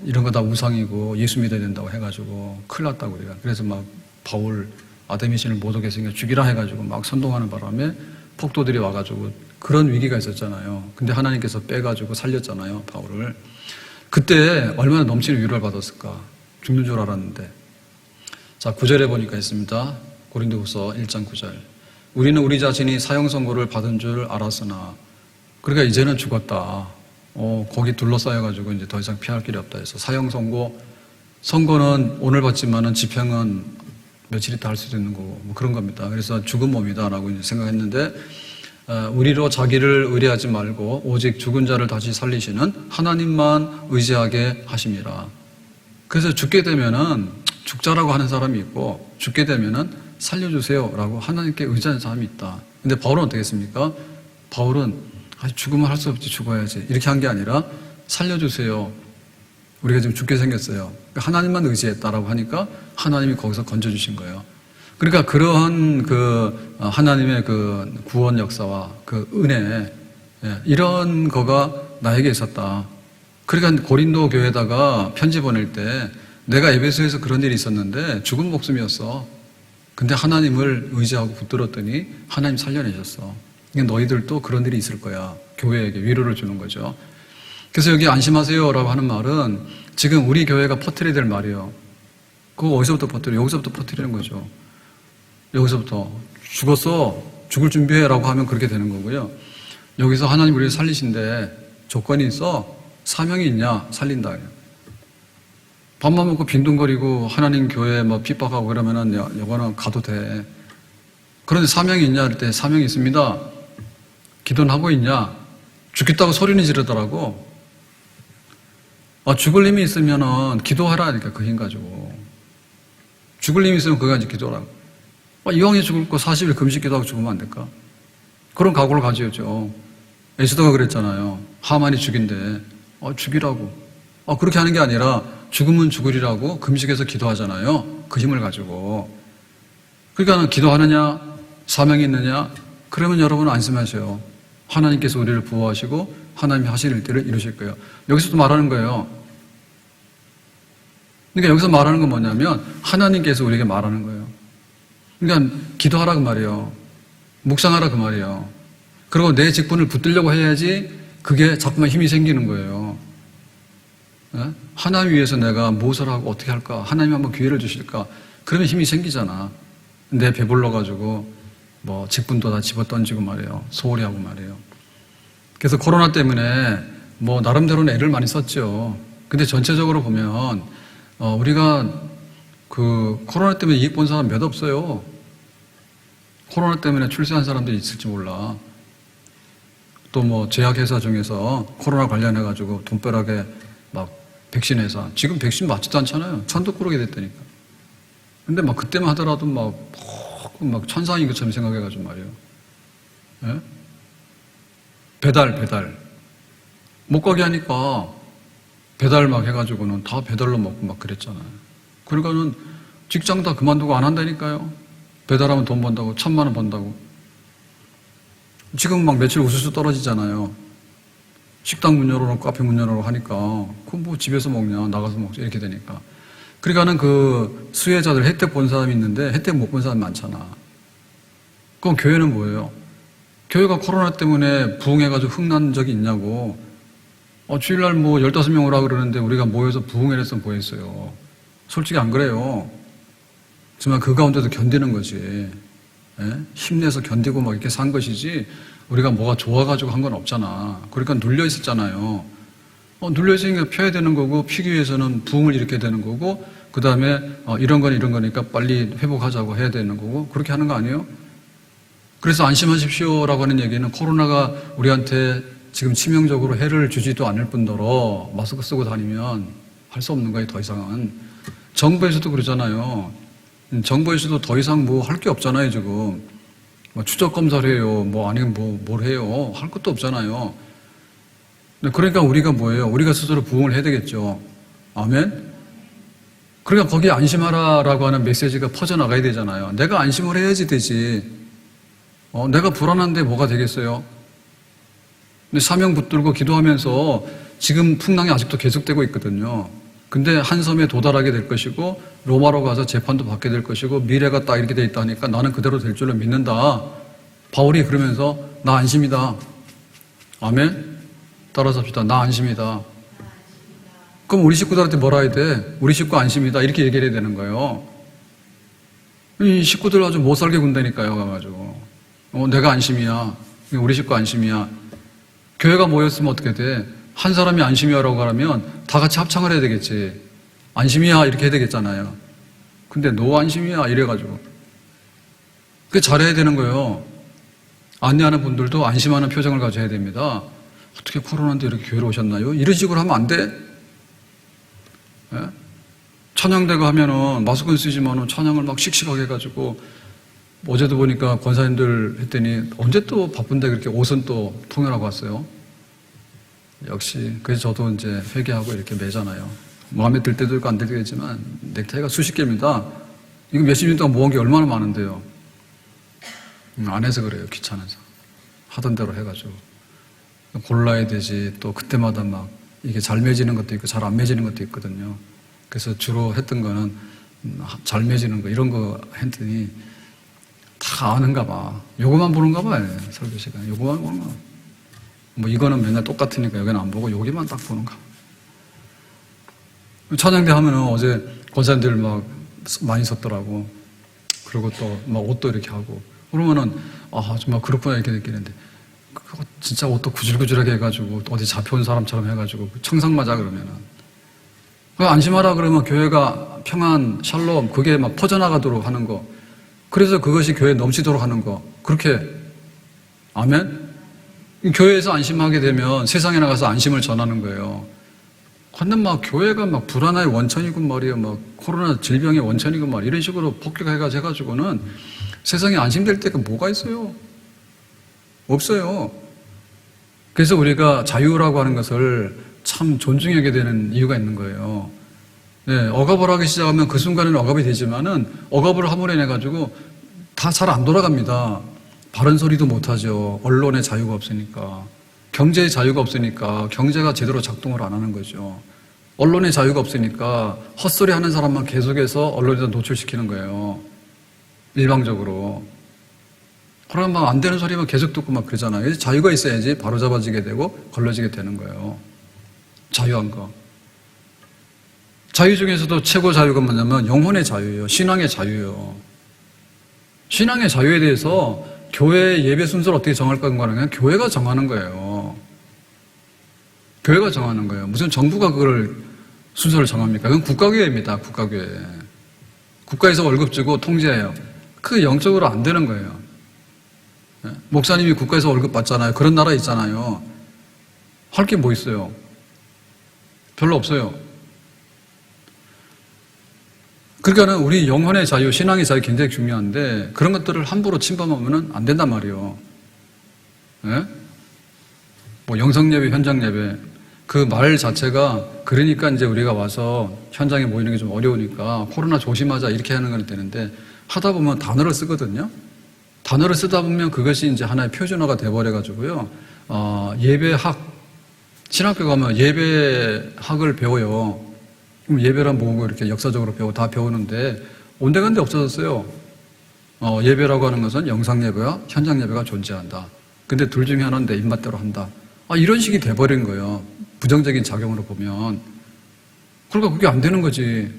이런 거 다 우상이고 예수 믿어야 된다고 해가지고 큰일 났다고 우리가. 그래서 막 바울 아데미 신을 못 오게 생겨 죽이라 해가지고 막 선동하는 바람에 폭도들이 와가지고 그런 위기가 있었잖아요. 근데 하나님께서 빼가지고 살렸잖아요, 바울을. 그때 얼마나 넘치는 위로를 받았을까. 죽는 줄 알았는데. 자, 9절에 보니까 있습니다. 고린도후서 1장 9절. 우리는 우리 자신이 사형 선고를 받은 줄 알았으나, 그러니까 이제는 죽었다. 거기 둘러싸여가지고 이제 더 이상 피할 길이 없다 해서 사형 선고는 오늘 받지만은 집행은 며칠 있다 할 수도 있는 거고, 뭐 그런 겁니다. 그래서 죽은 몸이다라고 이제 생각했는데, 우리로 자기를 의뢰하지 말고 오직 죽은 자를 다시 살리시는 하나님만 의지하게 하심이라. 그래서 죽게 되면은 죽자라고 하는 사람이 있고, 죽게 되면은 살려주세요라고 하나님께 의지하는 사람이 있다. 근데 바울은 어떻게 했습니까? 바울은 죽으면 할 수 없지, 죽어야지 이렇게 한 게 아니라 살려주세요. 우리가 지금 죽게 생겼어요. 하나님만 의지했다라고 하니까 하나님이 거기서 건져주신 거예요. 그러니까 그러한 그 하나님의 그 구원 역사와 그 은혜, 이런 거가 나에게 있었다. 그러니까 고린도 교회에다가 편지 보낼 때 내가 에베소에서 그런 일이 있었는데 죽은 목숨이었어. 근데 하나님을 의지하고 붙들었더니 하나님 살려내셨어. 너희들도 그런 일이 있을 거야. 교회에게 위로를 주는 거죠. 그래서 여기 안심하세요라고 하는 말은 지금 우리 교회가 퍼뜨려야 될 말이에요. 그거 어디서부터 퍼뜨려? 여기서부터 퍼뜨리는 거죠. 여기서부터 죽었어, 죽을 준비해라고 하면 그렇게 되는 거고요. 여기서 하나님 우리를 살리신데 조건이 있어. 사명이 있냐? 살린다. 밥만 먹고 빈둥거리고 하나님 교회에 뭐 핍박하고 그러면은 이거는 가도 돼. 그런데 사명이 있냐 할 때 사명이 있습니다. 기도는 하고 있냐? 죽겠다고 소리는 지르더라고. 죽을 힘이 있으면은 기도하라니까 그 힘 가지고. 죽을 힘이 있으면 그거 가지고 기도하라고. 이왕에 죽을 거 40일 금식 기도하고 죽으면 안 될까? 그런 각오를 가져야죠. 에스더가 그랬잖아요. 하만이 죽인데 죽이라고. 그렇게 하는 게 아니라 죽으면 죽으리라고 금식해서 기도하잖아요. 그 힘을 가지고. 그러니까 기도하느냐, 사명이 있느냐, 그러면 여러분 안심하세요. 하나님께서 우리를 보호하시고 하나님이 하실 일들을 이루실 거예요. 여기서 또 말하는 거예요. 그러니까 여기서 말하는 건 뭐냐면 하나님께서 우리에게 말하는 거예요. 그러니까 기도하라 그 말이에요. 묵상하라 그 말이에요. 그리고 내 직분을 붙들려고 해야지 그게 자꾸만 힘이 생기는 거예요. 하나님 위해서 내가 무엇을 하고 어떻게 할까? 하나님 한번 기회를 주실까? 그러면 힘이 생기잖아. 내 배불러가지고 뭐 직분도 다 집어던지고 말이에요. 소홀히 하고 말이에요. 그래서 코로나 때문에 뭐 나름대로는 애를 많이 썼죠. 근데 전체적으로 보면 우리가 그 코로나 때문에 이익 본 사람 몇 없어요. 코로나 때문에 출세한 사람들이 있을지 몰라. 또 뭐 제약회사 중에서 코로나 관련해가지고 돈벼락에 막 백신 회사. 지금 백신 맞지도 않잖아요. 천도꾸러기 됐다니까. 근데 막 그때만 하더라도 막 천상인 것처럼 생각해가지고 말이에요. 예? 배달. 못 가게 하니까 배달 막 해가지고는 다 배달로 먹고 막 그랬잖아요. 그러니까는 직장 다 그만두고 안 한다니까요. 배달하면 돈 번다고, 1,000만 원 번다고. 지금 막 며칠 우수수 떨어지잖아요. 식당 문 열어놓고 카페 문 열어놓고 하니까 그럼 뭐 집에서 먹냐 나가서 먹자 이렇게 되니까. 그러니까는 그 수혜자들 혜택 본 사람이 있는데 혜택 못 본 사람이 많잖아. 그럼 교회는 뭐예요? 교회가 코로나 때문에 부흥해가지고 흥난 적이 있냐고. 주일날 뭐 15명 오라 그러는데 우리가 모여서 부흥회를 해서 뭐 했어요. 솔직히 안 그래요. 정말 그 가운데도 견디는 거지. 예? 힘내서 견디고 막 이렇게 산 것이지 우리가 뭐가 좋아가지고 한 건 없잖아. 그러니까 눌려 있었잖아요. 눌려 있으니까 펴야 되는 거고 피기 위해서는 부흥을 일으켜야 되는 거고 그 다음에 이런 거니까 빨리 회복하자고 해야 되는 거고 그렇게 하는 거 아니에요? 그래서 안심하십시오라고 하는 얘기는 코로나가 우리한테 지금 치명적으로 해를 주지도 않을 뿐더러 마스크 쓰고 다니면 할 수 없는 거예요. 더 이상은. 정부에서도 그러잖아요. 정부에서도 더 이상 뭐 할 게 없잖아요. 지금. 뭐 추적 검사를 해요. 뭐 아니면 뭘 해요. 할 것도 없잖아요. 그러니까 우리가 뭐예요? 우리가 스스로 부응을 해야 되겠죠. 아멘? 그러니까 거기에 안심하라라고 하는 메시지가 퍼져나가야 되잖아요. 내가 안심을 해야지 되지. 내가 불안한데 뭐가 되겠어요? 근데 사명 붙들고 기도하면서 지금 풍랑이 아직도 계속되고 있거든요. 근데 한 섬에 도달하게 될 것이고 로마로 가서 재판도 받게 될 것이고 미래가 딱 이렇게 돼 있다 하니까 나는 그대로 될 줄로 믿는다. 바울이 그러면서 나 안심이다. 아멘? 따라서 합시다. 나 안심이다. 그럼 우리 식구들한테 뭐라 해야 돼? 우리 식구 안심이다. 이렇게 얘기를 해야 되는 거예요. 이 식구들 아주 못 살게 군다니까요. 가가지고 내가 안심이야. 우리 식구 안심이야. 교회가 모였으면 어떻게 돼? 한 사람이 안심이야라고 하면 다 같이 합창을 해야 되겠지. 안심이야 이렇게 해야 되겠잖아요. 근데 너 안심이야 이래가지고 그게 잘해야 되는 거예요. 안내하는 분들도 안심하는 표정을 가져야 됩니다. 어떻게 코로나인데 이렇게 교회로 오셨나요? 이런 식으로 하면 안 돼. 예? 찬양대가 하면은 마스크는 쓰지만은 찬양을 막 씩씩하게 해가지고 어제도 보니까 권사님들 했더니 언제 또 바쁜데 그렇게 옷은 또 통일하고 왔어요? 역시 그래서 저도 이제 회개하고 이렇게 매잖아요. 마음에 들 때도 있고 안 들 때도 있지만 넥타이가 수십 개입니다. 이거 몇십 년 동안 모은 게 얼마나 많은데요. 안 해서 그래요. 귀찮아서. 하던 대로 해가지고 골라야 되지. 또 그때마다 막 이게 잘 매지는 것도 있고 잘 안 매지는 것도 있거든요. 그래서 주로 했던 거는 잘 매지는 거 이런 거 했더니 다 아는가 봐. 요거만 보는가 봐. 설교 시간에 요거만 보는가 봐. 뭐 이거는 맨날 똑같으니까 여기는 안 보고 여기만 딱 보는가. 찬양대 하면은 어제 권사님들 막 많이 섰더라고. 그리고 또 막 옷도 이렇게 하고 그러면은 정말 그렇구나 이렇게 느끼는데 그거 진짜 옷도 구질구질하게 해가지고 어디 잡혀온 사람처럼 해가지고 청상 맞아 그러면은 안심하라 그러면 교회가 평안 샬롬 그게 막 퍼져나가도록 하는 거 그래서 그것이 교회에 넘치도록 하는 거 그렇게 아멘? 교회에서 안심하게 되면 세상에 나가서 안심을 전하는 거예요. 근데 막 교회가 막 불안의 원천이군 말이에요. 막 코로나 질병의 원천이군 말이에요. 이런 식으로 복귀해가지고는 세상에 안심될 때가 뭐가 있어요? 없어요. 그래서 우리가 자유라고 하는 것을 참 존중하게 되는 이유가 있는 거예요. 네, 억압을 하기 시작하면 그 순간에는 억압이 되지만은 억압을 허물어내가지고 다 잘 안 돌아갑니다. 바른 소리도 못하죠. 언론의 자유가 없으니까. 경제의 자유가 없으니까 경제가 제대로 작동을 안 하는 거죠. 언론의 자유가 없으니까 헛소리 하는 사람만 계속해서 언론에다 노출시키는 거예요. 일방적으로. 그러면 막 안 되는 소리만 계속 듣고 막 그러잖아요. 자유가 있어야지 바로잡아지게 되고 걸러지게 되는 거예요. 자유한 거. 자유 중에서도 최고 자유가 뭐냐면 영혼의 자유예요. 신앙의 자유예요. 신앙의 자유에 대해서 교회 예배 순서를 어떻게 정할 건가는 그냥 교회가 정하는 거예요. 교회가 정하는 거예요. 무슨 정부가 그걸 순서를 정합니까? 그건 국가교회입니다. 국가교회. 국가에서 월급 주고 통제해요. 그게 영적으로 안 되는 거예요. 목사님이 국가에서 월급 받잖아요. 그런 나라 있잖아요. 할 게 뭐 있어요? 별로 없어요. 그러니까는 우리 영혼의 자유, 신앙의 자유 굉장히 중요한데 그런 것들을 함부로 침범하면 안 된단 말이에요. 네? 뭐 영성예배, 현장예배 그 말 자체가 그러니까 이제 우리가 와서 현장에 모이는 게 좀 어려우니까 코로나 조심하자 이렇게 하는 건 되는데 하다 보면 단어를 쓰거든요. 단어를 쓰다 보면 그것이 이제 하나의 표준어가 돼버려가지고요. 예배학 신학교 가면 예배학을 배워요. 그럼 예배란 뭐고 이렇게 역사적으로 다 배우는데 온데간데 없어졌어요. 예배라고 하는 것은 영상예배와 현장예배가 존재한다. 근데 둘 중에 하나는 내 입맛대로 한다. 이런 식이 돼버린 거예요. 부정적인 작용으로 보면. 그러니까 그게 안 되는 거지.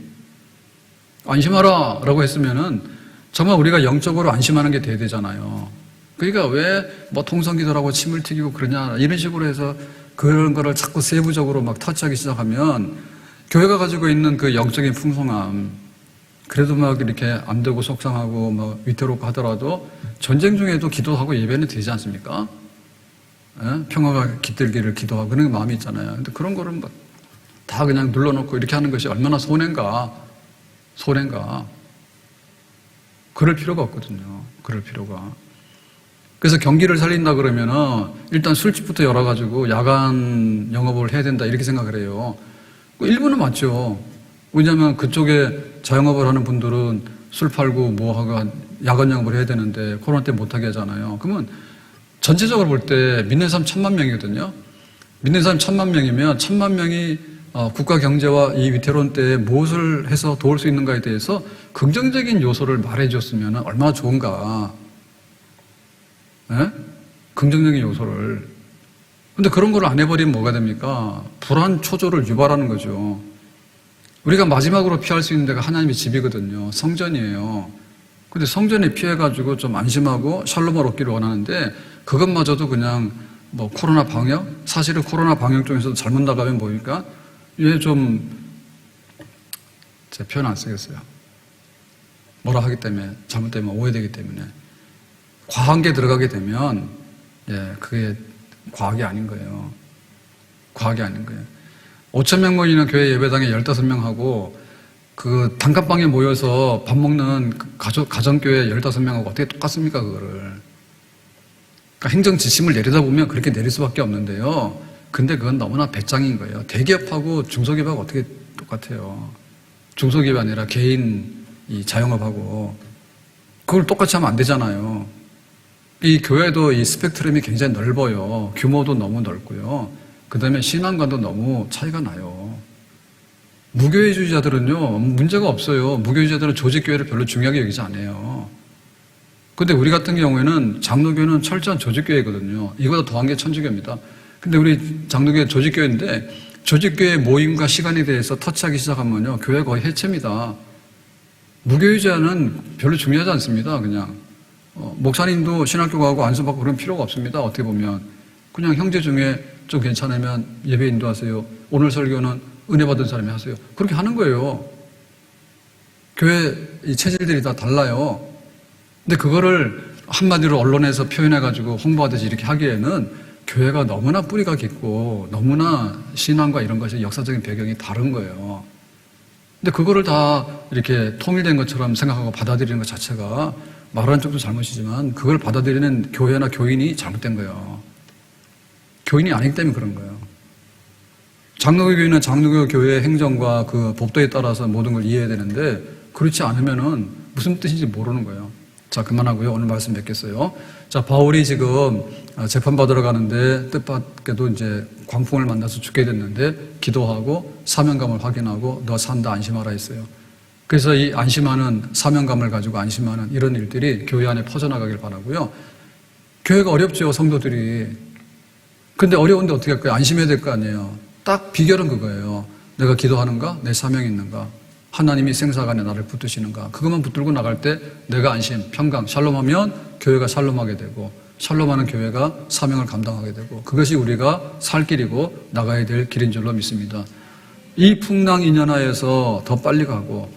안심하라 라고 했으면은 정말 우리가 영적으로 안심하는 게 돼야 되잖아요. 그러니까 왜 뭐 통성기도라고 침을 튀기고 그러냐 이런 식으로 해서 그런 거를 자꾸 세부적으로 막 터치하기 시작하면 교회가 가지고 있는 그 영적인 풍성함, 그래도 막 이렇게 안 되고 속상하고 막 위태롭고 하더라도 전쟁 중에도 기도하고 예배는 되지 않습니까? 평화가 깃들기를 기도하고 그런 마음이 있잖아요. 근데 그런 거를 막 다 그냥 눌러놓고 이렇게 하는 것이 얼마나 손해인가. 그럴 필요가 없거든요. 그럴 필요가. 그래서 경기를 살린다 그러면은 일단 술집부터 열어가지고 야간 영업을 해야 된다 이렇게 생각을 해요. 일부는 맞죠. 왜냐하면 그쪽에 자영업을 하는 분들은 술 팔고 뭐 하고 야간 영업을 해야 되는데 코로나 때 못하게 하잖아요. 그러면 전체적으로 볼 때 믿는 사람 1,000만 명이거든요. 믿는 사람 1,000만 명이면 1,000만 명이 국가 경제와 이 위태로운 때에 무엇을 해서 도울 수 있는가에 대해서 긍정적인 요소를 말해 줬으면 얼마나 좋은가. 네? 긍정적인 요소를. 근데 그런 걸 안 해버리면 뭐가 됩니까? 불안 초조를 유발하는 거죠. 우리가 마지막으로 피할 수 있는 데가 하나님의 집이거든요. 성전이에요. 근데 성전에 피해가지고 좀 안심하고 샬롬을 얻기를 원하는데 그것마저도 그냥 뭐 코로나 방역? 사실은 코로나 방역 중에서도 잘못 나가면 뭡니까? 얘 좀, 제 표현 안 쓰겠어요. 뭐라 하기 때문에, 잘못되면 오해되기 때문에. 과한 게 들어가게 되면, 그게 과학이 아닌 거예요. 과학이 아닌 거예요. 5,000명 모이는 교회 예배당에 15명하고 그 단칸방에 모여서 밥 먹는 가정교회 15명하고 어떻게 똑같습니까, 그거를. 그러니까 행정 지침을 내리다 보면 그렇게 내릴 수밖에 없는데요. 근데 그건 너무나 배짱인 거예요. 대기업하고 중소기업하고 어떻게 똑같아요. 중소기업이 아니라 개인 이 자영업하고 그걸 똑같이 하면 안 되잖아요. 이 교회도 이 스펙트럼이 굉장히 넓어요. 규모도 너무 넓고요. 그 다음에 신앙관도 너무 차이가 나요. 무교회주의자들은요, 문제가 없어요. 무교회주의자들은 조직교회를 별로 중요하게 여기지 않아요. 근데 우리 같은 경우에는 장로교회는 철저한 조직교회거든요. 이보다 더한 게 천주교입니다. 근데 우리 장로교회 조직교회인데, 조직교회 모임과 시간에 대해서 터치하기 시작하면요, 교회가 거의 해체입니다. 무교회주의자는 별로 중요하지 않습니다, 그냥. 목사님도 신학교 가고 안수받고 그런 필요가 없습니다, 어떻게 보면. 그냥 형제 중에 좀 괜찮으면 예배 인도하세요. 오늘 설교는 은혜 받은 사람이 하세요. 그렇게 하는 거예요. 교회 이 체질들이 다 달라요. 근데 그거를 한마디로 언론에서 표현해가지고 홍보하듯이 이렇게 하기에는 교회가 너무나 뿌리가 깊고 너무나 신앙과 이런 것이 역사적인 배경이 다른 거예요. 근데 그거를 다 이렇게 통일된 것처럼 생각하고 받아들이는 것 자체가 말하는 쪽도 잘못이지만 그걸 받아들이는 교회나 교인이 잘못된 거예요. 교인이 아니기 때문에 그런 거예요. 장로교 교회는 장로교 교회의 행정과 그 법도에 따라서 모든 걸 이해해야 되는데 그렇지 않으면은 무슨 뜻인지 모르는 거예요. 자, 그만하고요. 오늘 말씀 뵙겠어요. 자, 바울이 지금 재판받으러 가는데 뜻밖에도 이제 광풍을 만나서 죽게 됐는데 기도하고 사명감을 확인하고 너 산다 안심하라 했어요. 그래서 이 안심하는 사명감을 가지고 안심하는 이런 일들이 교회 안에 퍼져나가길 바라고요. 교회가 어렵죠, 성도들이. 근데 어려운데 어떻게 할까요? 안심해야 될 거 아니에요. 딱 비결은 그거예요. 내가 기도하는가? 내 사명이 있는가? 하나님이 생사간에 나를 붙드시는가? 그것만 붙들고 나갈 때 내가 안심, 평강, 샬롬하면 교회가 샬롬하게 되고 샬롬하는 교회가 사명을 감당하게 되고 그것이 우리가 살 길이고 나가야 될 길인 줄로 믿습니다. 이 풍랑 인연하에서 더 빨리 가고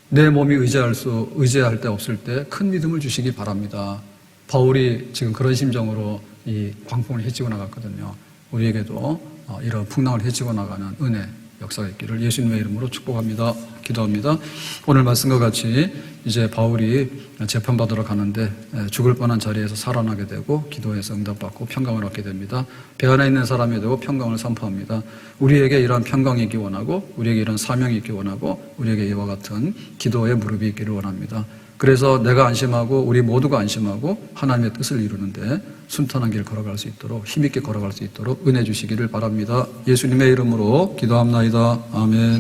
내 몸이 의지할 데 없을 때 큰 믿음을 주시기 바랍니다. 바울이 지금 그런 심정으로 이 광풍을 헤치고 나갔거든요. 우리에게도 이런 풍랑을 헤치고 나가는 은혜, 역사가 있기를 예수님의 이름으로 축복합니다. 기도합니다. 오늘 말씀과 같이 이제 바울이 재판받으러 가는데 죽을 뻔한 자리에서 살아나게 되고 기도해서 응답받고 평강을 얻게 됩니다. 배 안에 있는 사람이 되고 평강을 선포합니다. 우리에게 이런 평강이 있기 원하고 우리에게 이런 사명이 있기 원하고 우리에게 이와 같은 기도의 무릎이 있기를 원합니다. 그래서 내가 안심하고 우리 모두가 안심하고 하나님의 뜻을 이루는데 순탄한 길 걸어갈 수 있도록 힘있게 걸어갈 수 있도록 은혜 주시기를 바랍니다. 예수님의 이름으로 기도합나이다. 아멘.